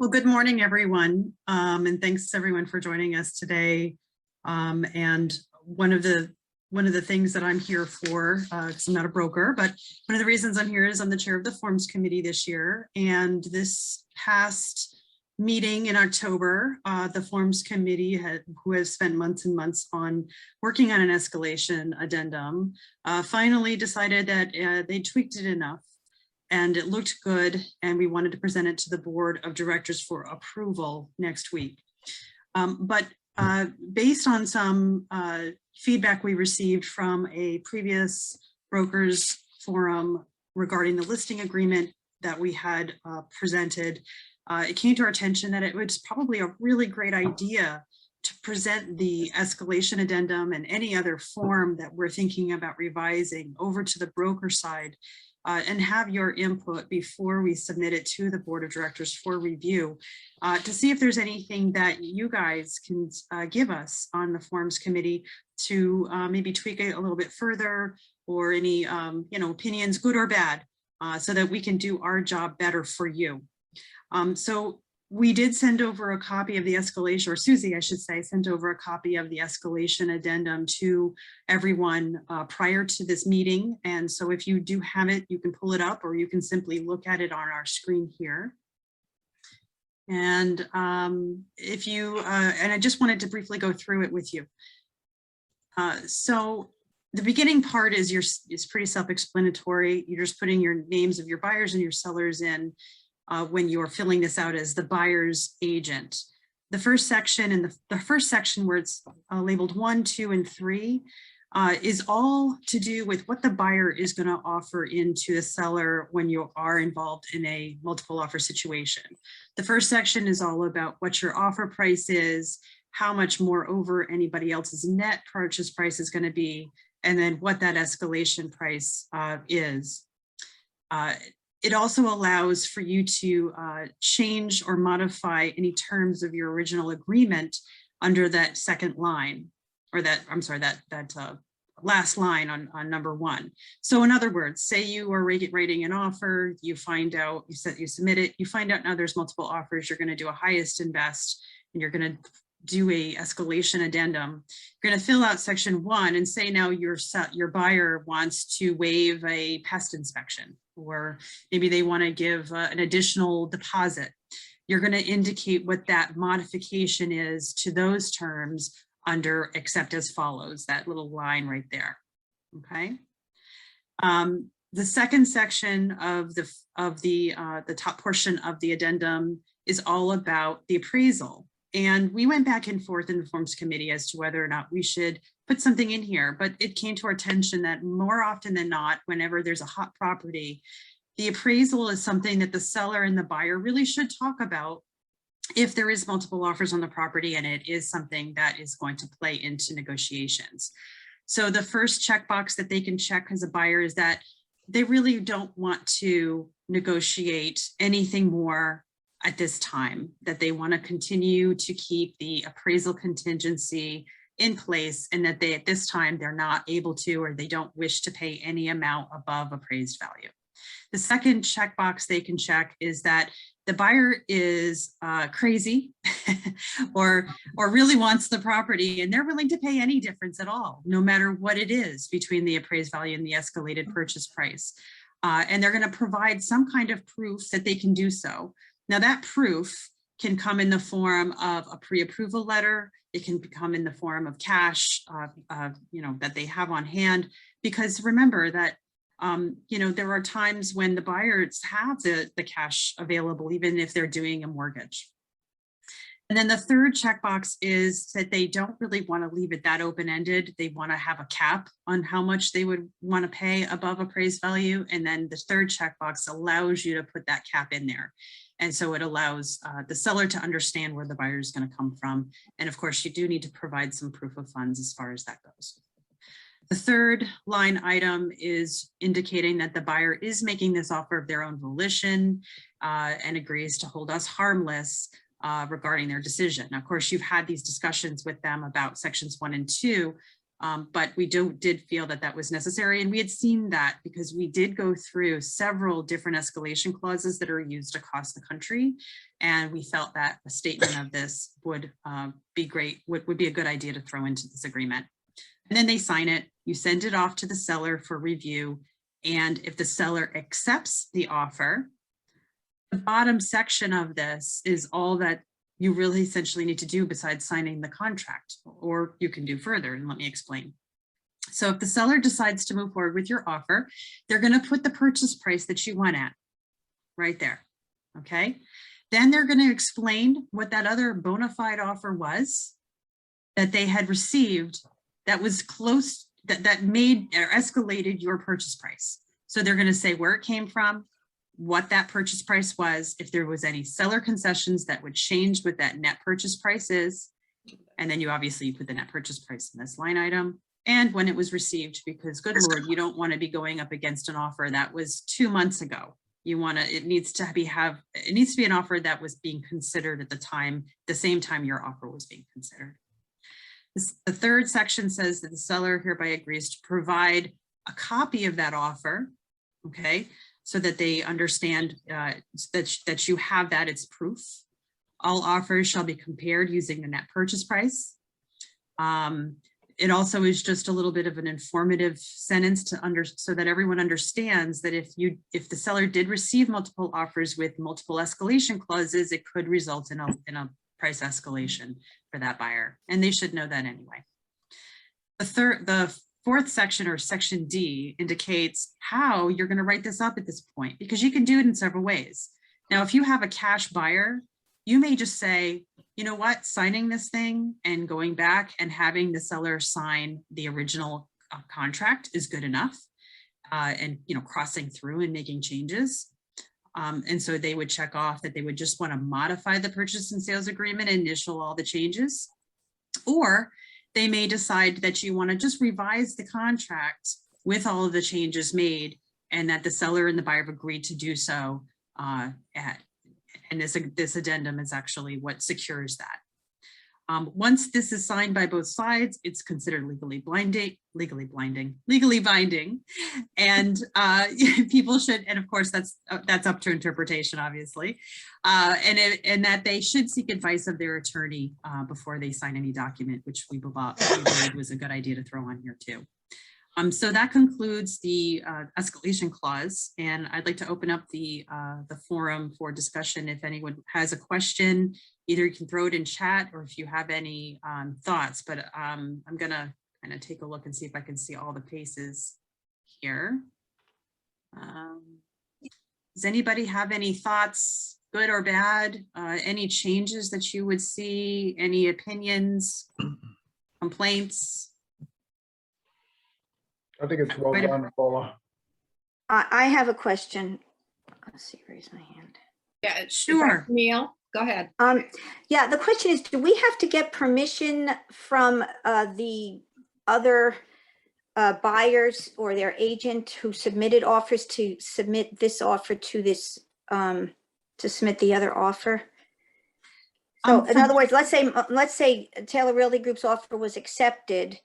Well, good morning, everyone, and thanks everyone for joining us today. And one of the things that I'm here for, because I'm not a broker, but one of the reasons I'm here is I'm the chair of the Forms Committee this year. And this past meeting in October, the Forms Committee, who has spent months and months on working on an escalation addendum, finally decided that they tweaked it enough and it looked good, and we wanted to present it to the board of directors for approval next week. But based on some feedback we received from a previous brokers forum regarding the listing agreement that we had presented, it came to our attention that it was probably a really great idea to present the escalation addendum and any other form that we're thinking about revising over to the broker side and have your input before we submit it to the board of directors for review to see if there's anything that you guys can give us on the Forms Committee to maybe tweak it a little bit further, or any opinions, good or bad, so that we can do our job better for you. So we did send over a copy of the escalation, or Susie, I should say, sent over a copy of the escalation addendum to everyone prior to this meeting. And so if you do have it, you can pull it up, or you can simply look at it on our screen here. And if you, and I just wanted to briefly go through it with you. So the beginning part is pretty self-explanatory. You're just putting your names of your buyers and your sellers in when you're filling this out as the buyer's agent. The first section and the first section where it's labeled 1, 2, and 3 is all to do with what the buyer is going to offer into the seller when you are involved in a multiple offer situation. The first section is all about what your offer price is, how much more over anybody else's net purchase price is going to be, and then what that escalation price is. It also allows for you to change or modify any terms of your original agreement under that second line, or that, I'm sorry, that last line on number 1. So in other words, say you are rating an offer, you find out, you submit it, you find out now there's multiple offers, you're going to do a highest and best, and you're going to do a escalation addendum. You're going to fill out section 1 and say now your buyer wants to waive a pest inspection, or maybe they want to give an additional deposit. You're going to indicate what that modification is to those terms under except as follows, that little line right there. Okay. The second section of the top portion of the addendum is all about the appraisal. And we went back and forth in the Forms Committee as to whether or not we should put something in here, but it came to our attention that more often than not, whenever there's a hot property, the appraisal is something that the seller and the buyer really should talk about if there is multiple offers on the property and it is something that is going to play into negotiations. So the first checkbox that they can check as a buyer is that they really don't want to negotiate anything more at this time, that they want to continue to keep the appraisal contingency in place, and that they, at this time, they're not able to, or they don't wish to pay any amount above appraised value. The second checkbox they can check is that the buyer is crazy or really wants the property, and they're willing to pay any difference at all, no matter what it is between the appraised value and the escalated purchase price. And they're going to provide some kind of proof that they can do so. Now that proof can come in the form of a pre-approval letter. It can come in the form of cash, that they have on hand, because remember that, there are times when the buyers have the cash available, even if they're doing a mortgage. And then the third checkbox is that they don't really want to leave it that open-ended. They want to have a cap on how much they would want to pay above appraised value. And then the third checkbox allows you to put that cap in there. And so it allows the seller to understand where the buyer is going to come from. And of course, you do need to provide some proof of funds as far as that goes. The third line item is indicating that the buyer is making this offer of their own volition and agrees to hold us harmless regarding their decision. Now, of course, you've had these discussions with them about sections 1 and 2 But we did feel that that was necessary. And we had seen that because we did go through several different escalation clauses that are used across the country. And we felt that a statement of this would be great, would be a good idea to throw into this agreement. And then they sign it, you send it off to the seller for review. And if the seller accepts the offer, the bottom section of this is all that you really essentially need to do besides signing the contract, or you can do further, and let me explain. So if the seller decides to move forward with your offer, they're going to put the purchase price that you want at right there, okay? Then they're going to explain what that other bona fide offer was that they had received that was close, that made or escalated your purchase price. So they're going to say where it came from, what that purchase price was, if there was any seller concessions that would change what that net purchase price is. And then you obviously put the net purchase price in this line item and when it was received, because good Lord, you don't want to be going up against an offer that was 2 months ago. You want to, it needs to be an offer that was being considered at the same time your offer was being considered. The third section says that the seller hereby agrees to provide a copy of that offer, okay? So that they understand that you have that, it's proof. All offers shall be compared using the net purchase price. It also is just a little bit of an informative sentence so that everyone understands that if the seller did receive multiple offers with multiple escalation clauses, it could result in a price escalation for that buyer, and they should know that anyway. The fourth section, or section D, indicates how you're going to write this up at this point, because you can do it in several ways. Now, if you have a cash buyer, you may just say, you know what, signing this thing and going back and having the seller sign the original contract is good enough, and crossing through and making changes. And so they would check off that they would just want to modify the purchase and sales agreement and initial all the changes. Or they may decide that you want to just revise the contract with all of the changes made, and that the seller and the buyer have agreed to do so. And this addendum is actually what secures that. Once this is signed by both sides, it's considered legally binding, and people should, and of course that's up to interpretation, obviously, and that they should seek advice of their attorney before they sign any document, which we believe was a good idea to throw on here too. So that concludes the escalation clause, and I'd like to open up the forum for discussion. If anyone has a question, either you can throw it in chat, or if you have any thoughts, but I'm gonna kind of take a look and see if I can see all the faces here. Does anybody have any thoughts, good or bad? Any changes that you would see? Any opinions, complaints? I think it's well done, Paula. I have a question. Let's see, raise my hand. Yeah, Sure. Neil, go ahead. Yeah, the question is, do we have to get permission from the other buyers or their agent who submitted offers to submit this offer to this, to submit the other offer? So in other words, let's say Taylor Realty Group's offer was accepted.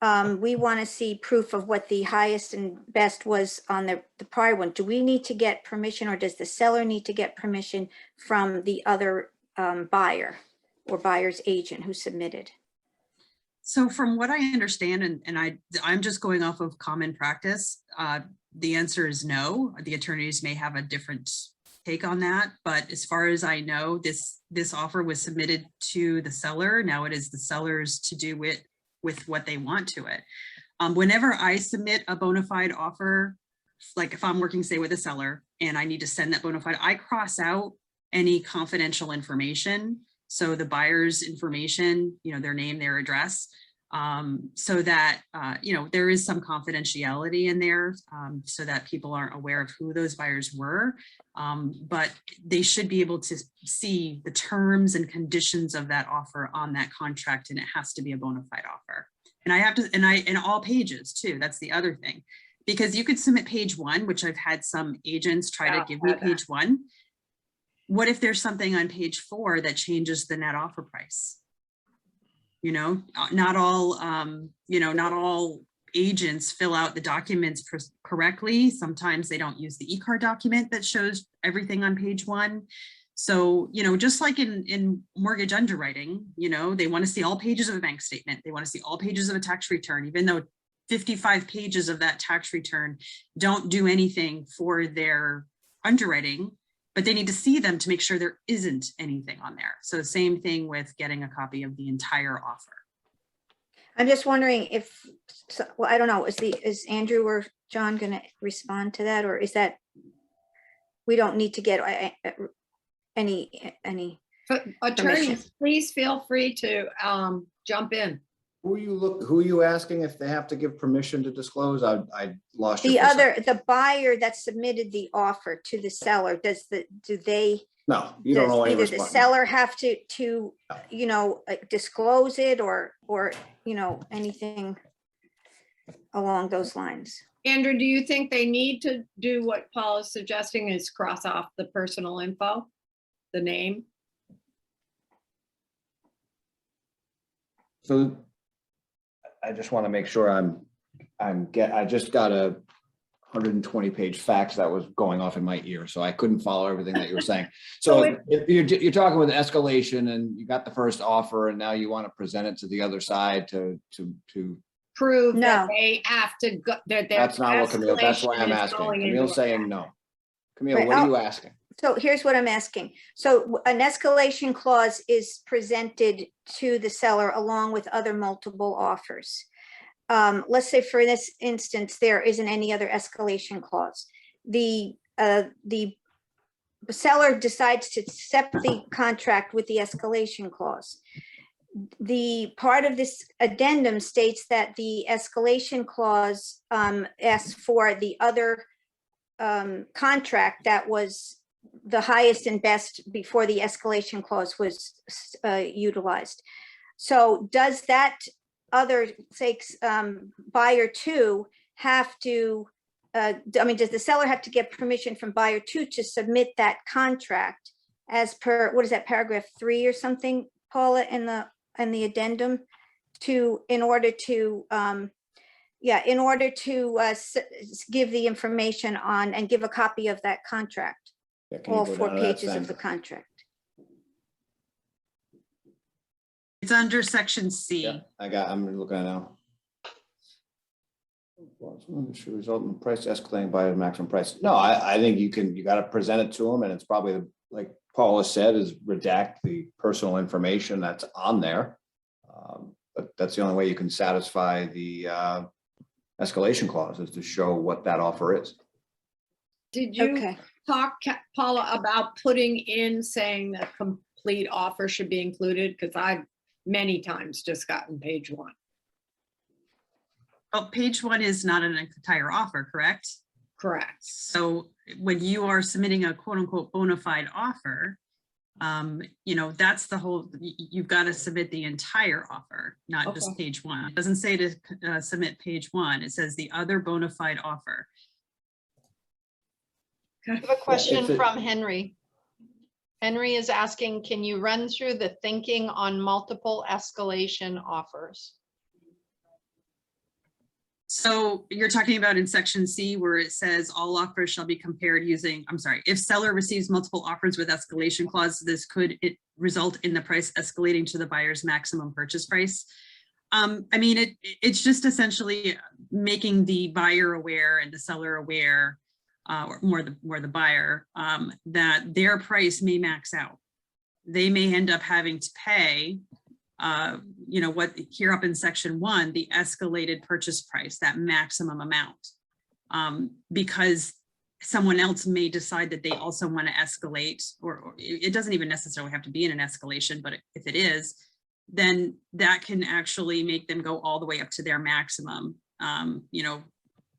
We want to see proof of what the highest and best was on the prior one. Do we need to get permission, or does the seller need to get permission from the other buyer or buyer's agent who submitted? So from what I understand, and I'm just going off of common practice, the answer is no. The attorneys may have a different take on that, but as far as I know, this offer was submitted to the seller. Now it is the seller's to do it with what they want to it. Whenever I submit a bona fide offer, like if I'm working, say, with a seller and I need to send that bona fide, I cross out any confidential information. So the buyer's information, their name, their address, so that, there is some confidentiality in there, so that people aren't aware of who those buyers were. But they should be able to see the terms and conditions of that offer on that contract, and it has to be a bona fide offer. And I have to, in all pages too, that's the other thing, because you could submit page 1, which I've had some agents try to give me page 1. What if there's something on page 4 that changes the net offer price? Not all, not all agents fill out the documents correctly. Sometimes they don't use the ECAR document that shows everything on page one. So, just like in mortgage underwriting, they want to see all pages of a bank statement. They want to see all pages of a tax return, even though 55 pages of that tax return don't do anything for their underwriting, but they need to see them to make sure there isn't anything on there. So same thing with getting a copy of the entire offer. I'm just wondering if, well, I don't know, is Andrew or John going to respond to that, or is that, we don't need to get any Attorneys, please feel free to jump in. Who are you asking if they have to give permission to disclose? I lost you. the buyer that submitted the offer to the seller, do they? No, you don't know any Either the response. seller have to disclose it or anything along those lines? Andrew, do you think they need to do what Paul is suggesting, is cross off the personal info, the name? So I just want to make sure I just got a 120-page fax that was going off in my ear, so I couldn't follow everything that you were saying. So if you're talking with escalation and you got the first offer and now you want to present it to the other side to Prove that No. they have to go. that's not what Camille, that's why I'm escalation is asking. going Camille's into saying effect. no. Camille, Right, what are you asking? So here's what I'm asking. So an escalation clause is presented to the seller along with other multiple offers. Let's say for this instance, there isn't any other escalation clause. The seller decides to accept the contract with the escalation clause. The part of this addendum states that the escalation clause asks for the other contract that was the highest and best before the escalation clause was utilized. So does that other, say, buyer two have to, does the seller have to get permission from buyer two to submit that contract as per, what is that, paragraph 3 or something, Paula, in the addendum, in order to give the information on and give a copy of that contract, Yeah, can you all go 4 down to that pages of the sentence? contract. It's under section C. Yeah, I'm looking at it now. Should result in price escalating by the maximum price. No, I think you got to present it to them, and it's probably, like Paula said, is redact the personal information that's on there. But that's the only way you can satisfy the escalation clause, is to show what that offer is. Did you Okay. talk, Paula, about putting in saying the complete offer should be included? Because I've many times just gotten page 1. Well, page 1 is not an entire offer, correct? Correct. So when you are submitting a quote unquote bona fide offer, that's the whole, you've got to submit the entire offer, not just page 1. It doesn't say to submit page 1. It says the other bona fide offer. I have a question it's from Henry. Henry is asking, can you run through the thinking on multiple escalation offers? So you're talking about in section C where it says all offers shall be compared using, if seller receives multiple offers with escalation clause, this could result in the price escalating to the buyer's maximum purchase price. It's just essentially making the buyer aware and the seller aware, or more the buyer, that their price may max out. They may end up having to pay what here up in section 1, the escalated purchase price, that maximum amount, because someone else may decide that they also want to escalate, or it doesn't even necessarily have to be in an escalation, but if it is, then that can actually make them go all the way up to their maximum.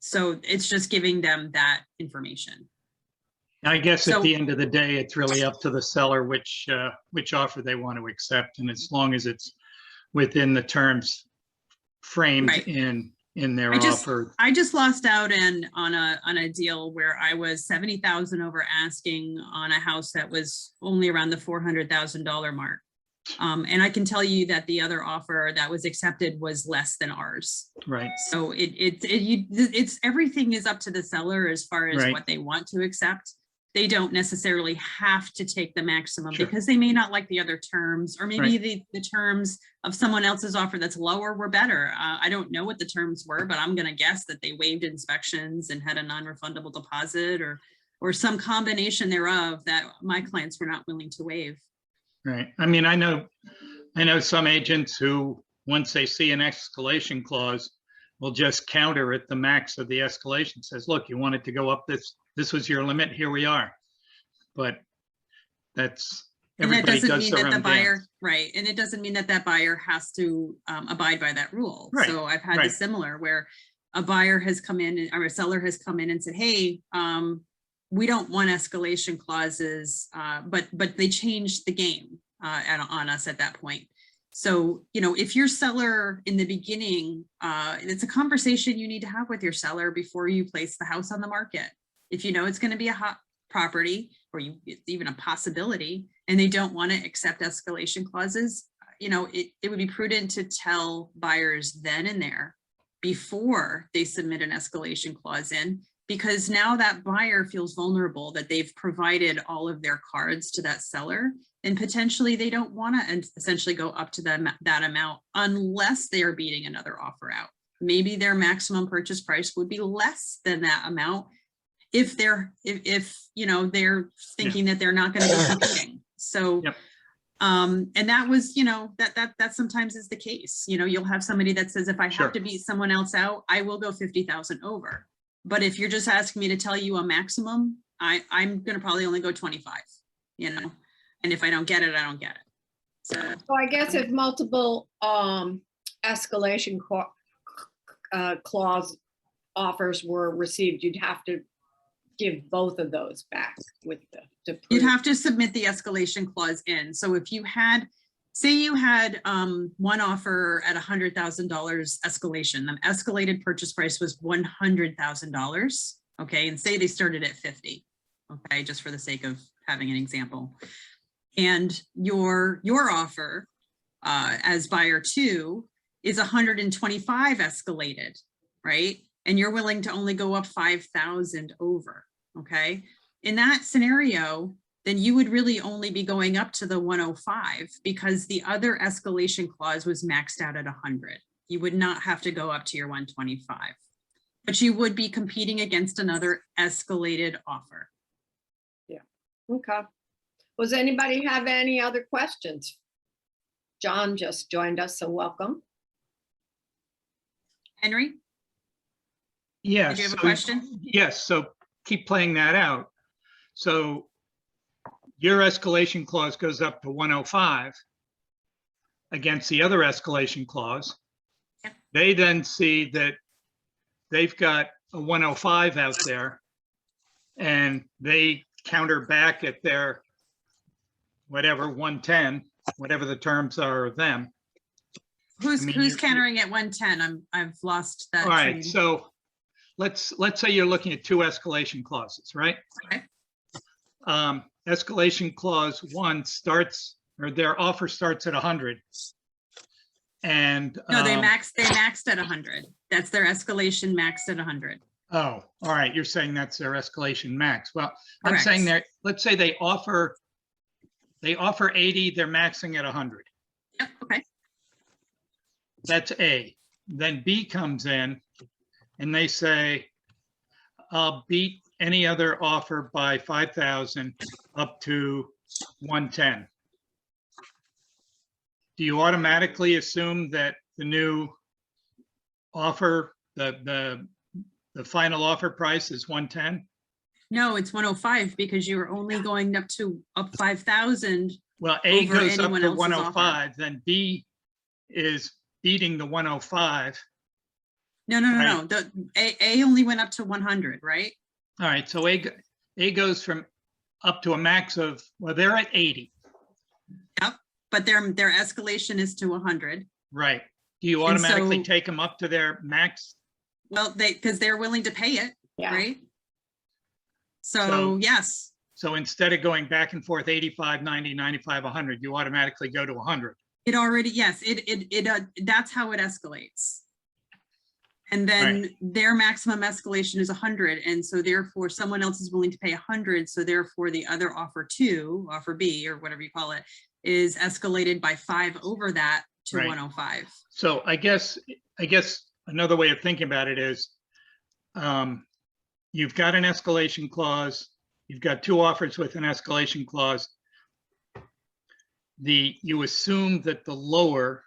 So it's just giving them that information. I guess So- at the end of the day, it's really up to the seller which offer they want to accept, and as long as it's within the terms framed Right. in their offer. I just lost out on a deal where I was 70,000 over asking on a house that was only around the $400,000 mark. And I can tell you that the other offer that was accepted was less than ours. Right, So it's everything is up to the seller as far as Right. what they want to accept. They don't necessarily have to take the maximum Sure. because they may not like the other terms, or maybe Right. the terms of someone else's offer that's lower were better. I don't know what the terms were, but I'm gonna guess that they waived inspections and had a non-refundable deposit or some combination thereof that my clients were not willing to waive. right. I mean, I know some agents who, once they see an escalation clause, will just counter at the max of the escalation, says, look, you wanted to go up this was your limit, here we are. But that's, And that everybody doesn't does mean their that the own buyer, dance. right, and it doesn't mean that that buyer has to abide by that rule. Right, So I've had right. this similar where a buyer has come in or a seller has come in and said, hey, we don't want escalation clauses, but they changed the game on us at that point. So, you know, if your seller in the beginning, it's a conversation you need to have with your seller before you place the house on the market. If you know it's going to be a hot property, or it's even a possibility, and they don't want to accept escalation clauses, you know, it would be prudent to tell buyers then and there before they submit an escalation clause in, because now that buyer feels vulnerable that they've provided all of their cards to that seller, and potentially they don't want to essentially go up to that amount unless they are beating another offer out. Maybe their maximum purchase price would be less than that amount if you know, they're thinking that they're not going to be competing. So, Yep. And that was, you know, that sometimes is the case. You know, you'll have somebody that says, if I Sure. have to beat someone else out, I will go 50,000 over. But if you're just asking me to tell you a maximum, I'm going to probably only go 25, you know, and if I don't get it, I don't get it. So I guess if multiple escalation clause offers were received, you'd have to give both of those back with the. You'd have to submit the escalation clause in. So if you had, say you had one offer at $100,000 escalation, the escalated purchase price was $100,000, okay? And say they started at 50, okay, just for the sake of having an example. And your offer as buyer two is 125 escalated, right? And you're willing to only go up 5,000 over, okay? In that scenario, then you would really only be going up to the 105 because the other escalation clause was maxed out at 100. You would not have to go up to your 125, but you would be competing against another escalated offer. Yeah, okay. Was anybody have any other questions? John just joined us, so welcome. Henry? Yeah. Did you have a so- question? Yes, so keep playing that out. So your escalation clause goes up to 105 against the other escalation clause. Yep. They then see that they've got a 105 out there and they counter back at their whatever 110, whatever the terms are of them. Who's I mean, who's you're- countering at 110? I've lost that All right, train. so let's say you're looking at two escalation clauses, right? Okay. Escalation clause one starts, or their offer starts at 100. And No, they maxed at 100. That's their escalation maxed at 100. oh, all right, you're saying that's their escalation max. Well, I'm saying Correct. that, let's say they offer 80, they're maxing at 100. Yep, okay. That's A. Then B comes in and they say, I'll beat any other offer by 5,000 up to 110. Do you automatically assume that the new offer, the final offer price is 110? No, it's 105 because you were only going up 5,000. Well, A Over goes up anyone to else's 105, then B is beating the 105. No. Right. The A only went up to 100, right? All right, so A goes from up to a max of, well, they're at 80, Yep. But their escalation is to 100. right? Do you And automatically so- take them up to their max? Well, because they're willing to pay it, Yeah. right? So So- yes, So instead of going back and forth 85, 90, 95, 100, you automatically go to 100. It already, yes, that's how it escalates. And then their maximum escalation is 100. And so therefore someone else is willing to pay 100. So therefore the other offer B, or whatever you call it, is escalated by 5 over that to Right. 105. So I guess another way of thinking about it is you've got an escalation clause, you've got 2 offers with an escalation clause. You assume that the lower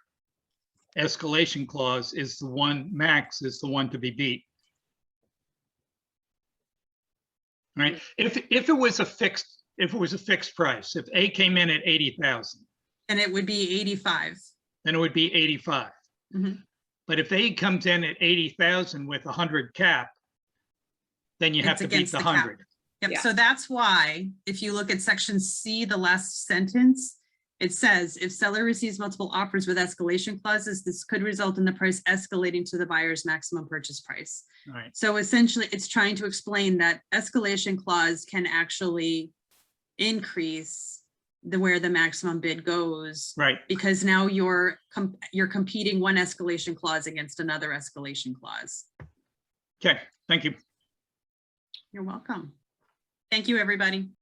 escalation clause is the one, max is the one to be beat. Right? If it was a fixed price, if A came in at 80,000, And it would be 85. then it would be 85. Mhm. But if A comes in at 80,000 with 100 cap, then you have It's to beat against the the cap. 100. Yep, Yeah. so that's why, if you look at section C, the last sentence, it says, if seller receives multiple offers with escalation clauses, this could result in the price escalating to the buyer's maximum purchase price. All right. So essentially, it's trying to explain that escalation clause can actually increase where the maximum bid goes, Right. because now you're competing one escalation clause against another escalation clause. Okay. Thank you. You're welcome. Thank you, everybody.